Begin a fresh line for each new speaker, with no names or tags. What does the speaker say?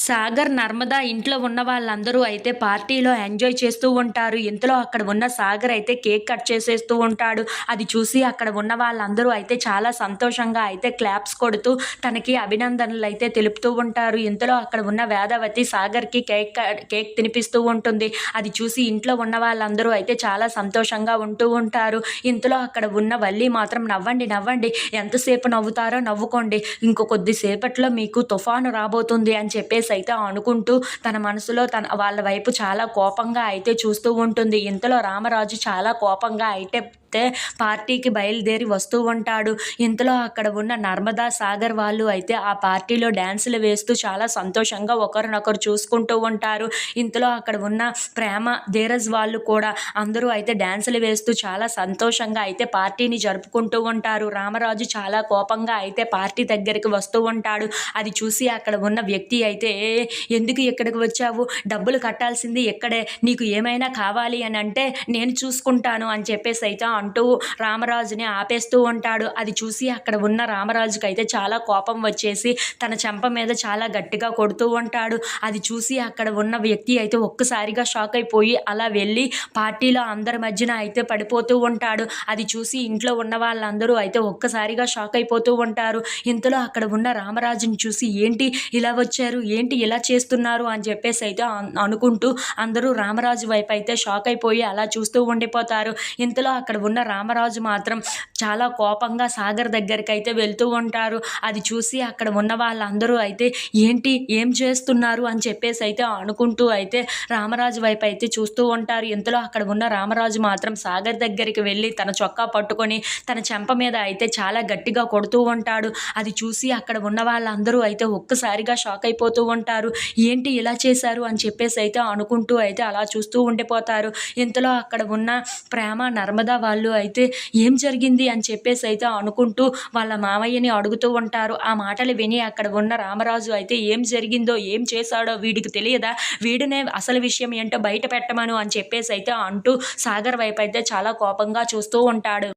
సాగర్, నర్మద ఇంట్లో ఉన్న వాళ్ళందరూ అయితే పార్టీలో ఎంజాయ్ చేస్తూ ఉంటారు. ఇంతలో అక్కడ ఉన్న సాగర్ అయితే కేక్ కట్ చేసేస్తూ ఉంటాడు. అది చూసి అక్కడ ఉన్న వాళ్ళందరూ అయితే చాలా సంతోషంగా అయితే క్లాప్స్ కొడుతూ తనకి అభినందనలైతే తెలుపుతూ ఉంటారు. ఇంతలో అక్కడ ఉన్న వేదవతి సాగర్‌కి కేక్ తినిపిస్తూ ఉంటుంది. అది చూసి ఇంట్లో ఉన్న వాళ్ళందరూ అయితే చాలా సంతోషంగా ఉంటూ ఉంటారు. ఇంతలో అక్కడ ఉన్న వల్లి మాత్రం నవ్వండి, నవ్వండి, ఎంతసేపు నవ్వుతారో నవ్వుకోండి. ఇంకో కొద్ది సేపట్లో మీకు తుఫాను రాబోతుంది అని చెప్పేసి అయితే అనుకుంటూ తన మనసులో వాళ్ళ వైపు చాలా కోపంగా అయితే చూస్తూ ఉంటుంది. ఇంతలో రామరాజు చాలా కోపంగా అయితే పార్టీకి బయలుదేరి వస్తూ ఉంటాడు. ఇంతలో అక్కడ ఉన్న నర్మదా, సాగర్ వాళ్ళు అయితే ఆ పార్టీలో డాన్సులు వేస్తూ చాలా సంతోషంగా ఒకరినొకరు చూసుకుంటూ ఉంటారు. ఇంతలో అక్కడ ఉన్న ప్రేమ, ధీరజ్ వాళ్ళు కూడా అందరూ అయితే డాన్సులు వేస్తూ చాలా సంతోషంగా అయితే పార్టీని జరుపుకుంటూ ఉంటారు. రామరాజు చాలా కోపంగా అయితే పార్టీ దగ్గరికి వస్తూ ఉంటాడు. అది చూసి అక్కడ ఉన్న వ్యక్తి అయితే, ఎందుకు ఇక్కడికి వచ్చావు, డబ్బులు కట్టాల్సింది ఇక్కడే, నీకు ఏమైనా కావాలి అని అంటే నేను చూసుకుంటాను అని చెప్పేసి అయితే అంటూ రామరాజుని ఆపేస్తూ ఉంటాడు. అది చూసి అక్కడ ఉన్న రామరాజుకి అయితే చాలా కోపం వచ్చేసి తన చెంప మీద చాలా గట్టిగా కొడుతూ ఉంటాడు. అది చూసి అక్కడ ఉన్న వ్యక్తి అయితే ఒక్కసారిగా షాక్ అయిపోయి అలా వెళ్ళి పార్టీలో అందరి మధ్యన అయితే పడిపోతూ ఉంటాడు. అది చూసి ఇంట్లో ఉన్న వాళ్ళందరూ అయితే ఒక్కసారిగా షాక్ అయిపోతూ ఉంటారు. ఇంతలో అక్కడ ఉన్న రామరాజుని చూసి, ఏంటి ఇలా వచ్చారు, ఏంటి ఇలా చేస్తున్నారు అని చెప్పేసి అయితే అనుకుంటూ అందరూ రామరాజు వైపు అయితే షాక్ అయిపోయి అలా చూస్తూ ఉండిపోతారు. ఇంతలో అక్కడ ఉన్న రామరాజు మాత్రం చాలా కోపంగా సాగర్ దగ్గరికి అయితే వెళ్తూ ఉంటారు. అది చూసి అక్కడ ఉన్న వాళ్ళందరూ అయితే, ఏంటి, ఏం చేస్తున్నారు అని చెప్పేసి అయితే అనుకుంటూ అయితే రామరాజు వైపు అయితే చూస్తూ ఉంటారు. ఇంతలో అక్కడ ఉన్న రామరాజు మాత్రం సాగర్ దగ్గరికి వెళ్ళి తన చొక్కా పట్టుకొని తన చెంప మీద అయితే చాలా గట్టిగా కొడుతూ ఉంటాడు. అది చూసి అక్కడ ఉన్న వాళ్ళందరూ అయితే ఒక్కసారిగా షాక్ అయిపోతూ ఉంటారు. ఏంటి ఇలా చేశారు అని చెప్పేసి అయితే అనుకుంటూ అయితే అలా చూస్తూ ఉండిపోతారు. ఇంతలో అక్కడ ఉన్న ప్రేమ, నర్మద వాళ్ళు అయితే ఏం జరిగింది అని చెప్పేసి అయితే అనుకుంటూ వాళ్ళ మామయ్యని అడుగుతూ ఉంటారు. ఆ మాటలు విని అక్కడ ఉన్న రామరాజు అయితే, ఏం జరిగిందో, ఏం చేశాడో వీడికి తెలియదా, వీడినే అసలు విషయం ఏంటో బయట పెట్టమను అని చెప్పేసి అయితే అంటూ సాగర్ వైపు అయితే చాలా కోపంగా చూస్తూ ఉంటాడు.